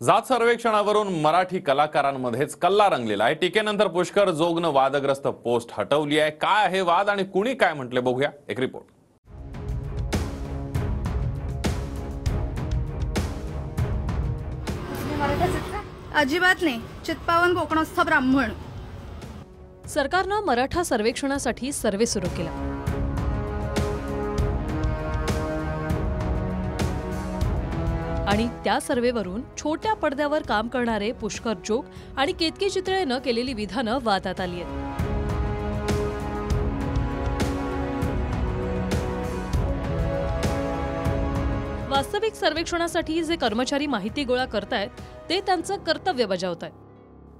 जात सर्वेक्षणावरून मराठी कलाकारांमध्येच कल्ला रंगलेला आहे। टीकेनंतर पुष्कर जोगनं वादग्रस्त पोस्ट हटवली आहे। काय आहे वाद आणि कुणी काय म्हटले बघूया एक रिपोर्ट। अजिबात नाही। चित्पावन कोकणस्थ ब्राह्मण। सरकारनं मराठा सर्वेक्षणासाठी सर्वे सुरू केला। आणि त्या सर्वेवरून छोट्या पडद्यावर काम करणारे पुष्कर जोग आणि केतकी चितळेनं केलेली विधानं वादात आली आहेत। वास्तविक सर्वेक्षणासाठी जे कर्मचारी माहिती गोळा करतायत ते त्यांचं कर्तव्य बजावतायत,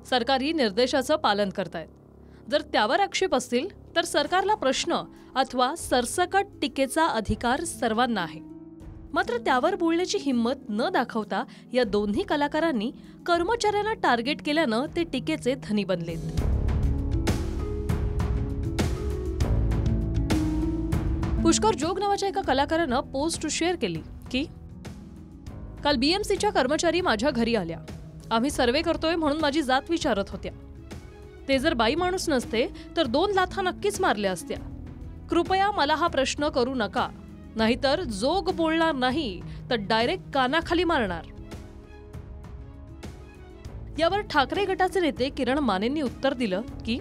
सरकारी निर्देशाचं पालन करतायत। जर त्यावर आक्षेप असतील तर सरकारला प्रश्न अथवा सरसकट टीकेचा अधिकार सर्वांना आहे। मात्र त्यावर बोलण्याची हिंमत न दाखवता या दोन्ही कलाकारांनी कर्मचाऱ्यांना टार्गेट केल्यानं ते टीकेचे धनी बनलेत। पुष्कर जोग नावाच्या एका कलाकारानं पोस्ट शेअर केली की काल बीएमसीच्या कर्मचारी माझ्या घरी आल्या। आम्ही सर्वे करतोय म्हणून माझी जात विचारत होत्या। ते जर बाई माणूस नसते तर 2 लाथा नक्कीच मारल्या असत्या। कृपया मला हा प्रश्न करू नका, नाहीतर जोग बोलणार नाही तर डायरेक्ट कानाखाली मारणार। यावर ठाकरे गटाचे नेते किरण मानेंनी उत्तर दिलं की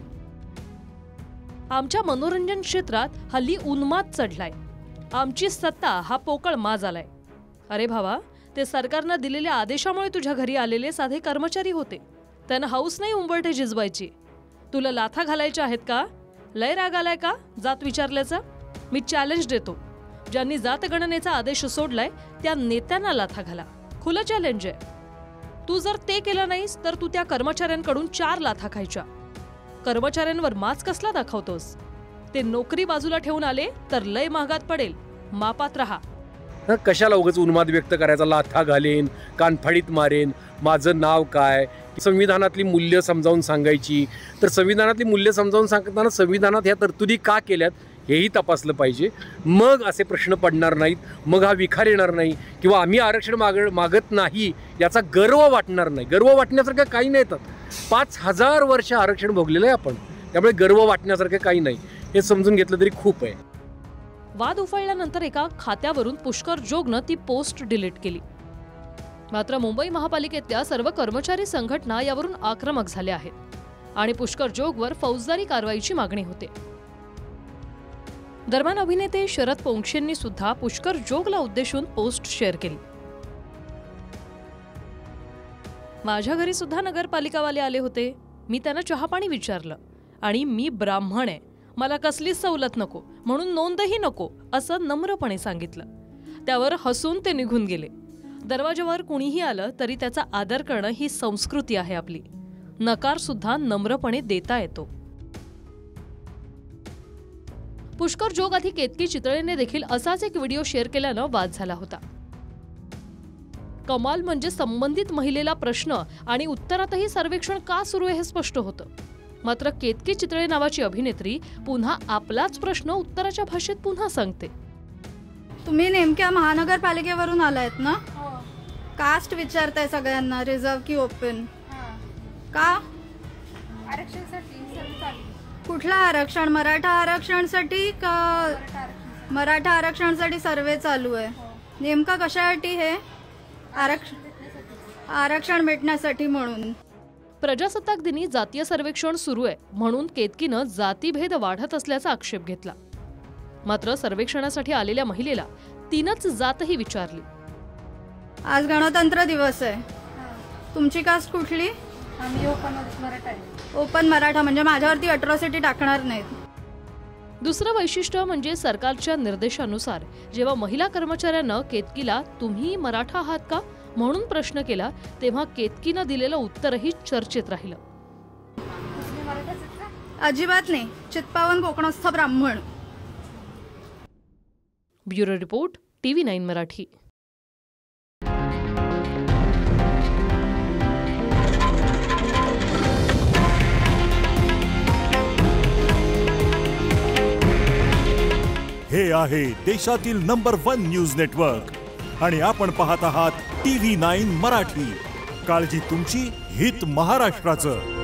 आमच्या मनोरंजन क्षेत्रात हल्ली उन्माद चढलाय। आमची सत्ता हा पोकळ माज आलाय। अरे भावा, ते सरकारनं दिलेल्या आदेशामुळे तुझ्या घरी आलेले साधे कर्मचारी होते। त्यांना हाऊस नाही उंबरठे झिजवायची। तुला लाथा घालायच्या आहेत का? लय राग आलाय का जात विचारल्याचा? मी चॅलेंज देतो, ज्यांनी जातगणनेचा आदेश सोडलाय त्या नेत्यांना लाथा घाला। खुलं चॅलेंज आहे। तू जर ते केलं नाहीस तर तू त्या कर्मचाऱ्यांकडून 4 लाथा खायच्या। कर्मचाऱ्यांवर माज कसला दाखवतोस? ते नोकरी बाजूला ठेवून आले तर लय महागात पडेल, मापात राहा। कशाला उगाच उन्माद व्यक्त करायचा? लाथा घालेन, कानफाडीत मारेन, माझं नाव काय? संविधानातली मूल्य समजावून सांगायची। तर संविधानातली मूल्य समजावून सांगताना संविधानात ह्या तरतुदी का केल्यात हेही तपासलं पाहिजे। मग असे प्रश्न पडणार नाहीत, मग हा विखार येणार नाही किंवा आम्ही आरक्षण मागत नाही याचा गर्व वाटणार नाही। गर्व वाटण्यासारखं काही नाही। तर 5000 वर्ष आरक्षण भोगलेलं आहे आपण, त्यामुळे गर्व वाटण्यासारखं काही नाही, हे समजून घेतलं तरी खूप आहे। वाद उफाळल्यानंतर एका खात्यावरून पुष्कर जोगनं ती पोस्ट डिलीट केली। मात्र मुंबई महापालिकेतल्या सर्व कर्मचारी संघटना यावरून आक्रमक झाल्या आहेत आणि पुष्कर जोगवर फौजदारी कारवाईची मागणी होते। दरम्यान अभिनेते शरद पोंक्षेंनी सुद्धा पुष्कर जोगला उद्देशून पोस्ट शेअर केली। माझ्या घरी सुद्धा नगरपालिकावाले आले होते। मी त्यांना चहापाणी विचारलं आणि मी ब्राह्मण आहे, मला कसलीच सवलत नको, म्हणून नोंदही नको असं नम्रपणे सांगितलं। त्यावर हसून ते निघून गेले। दरवाजावर कुणीही आलं तरी त्याचा आदर करणं ही संस्कृती आहे आपली। नकार सुद्धा नम्रपणे देता येतो। पुष्कर जोग आधी केतकी चितळेने देखील असाच एक व्हिडिओ शेअर केल्यानं वाद झाला होता। कमाल म्हणजे संबंधित महिलेला प्रश्न आणि उत्तरातही सर्वेक्षण का सुरू आहे हे स्पष्ट होतं। मात्र केतकी चितळे नावाची अभिनेत्री पुन्हा आपलाच प्रश्न उत्तराच्या भाषेत पुन्हा सांगते। तुम्ही नेमक्या महानगरपालिकेवरून आलायत ना? कास्ट विचारताय सगळ्यांना, रिझर्व की ओपन? का? आरक्षणासाठी। कुठलं आरक्षण? मराठा आरक्षणासाठी का? मराठा आरक्षणासाठी सर्वे चालू आहे। नेमका कशासाठी हे? आरक्षण भेटण्यासाठी म्हणून। प्रजासत्ताक दिनी जातीय सर्वेक्षण सुरू आहे म्हणून केतकीनं जातीभेद वाढत असल्याचा आक्षेप घेतला। मात्र सर्वेक्षणासाठी आलेल्या महिलेला 3च जातही विचारली। आज गणतंत्र दिवस आहे। तुमची कास्ट कुठली? आम्ही ओपन मराठा आहे। ओपन मराठा म्हणजे माझ्यावरती अट्रॉसिटी टाकणार नाहीत। दुसरं वैशिष्ट्य म्हणजे सरकारच्या निर्देशानुसार जेव्हा महिला कर्मचाऱ्यांना केतकीला तुम्ही मराठा आहात का म्हणून प्रश्न केला तेव्हा केतकीनं दिलेलं उत्तरही चर्चेत राहिलं। अजिबात नाही। चित्पावन कोकणस्थ ब्राह्मण। Bureau report, TV9 Marathi. हे आहे देशातील नंबर 1 न्यूज नेटवर्क आणि आपण पाहत आहात TV9 मराठी। काळजी तुमची, हित महाराष्ट्राचं.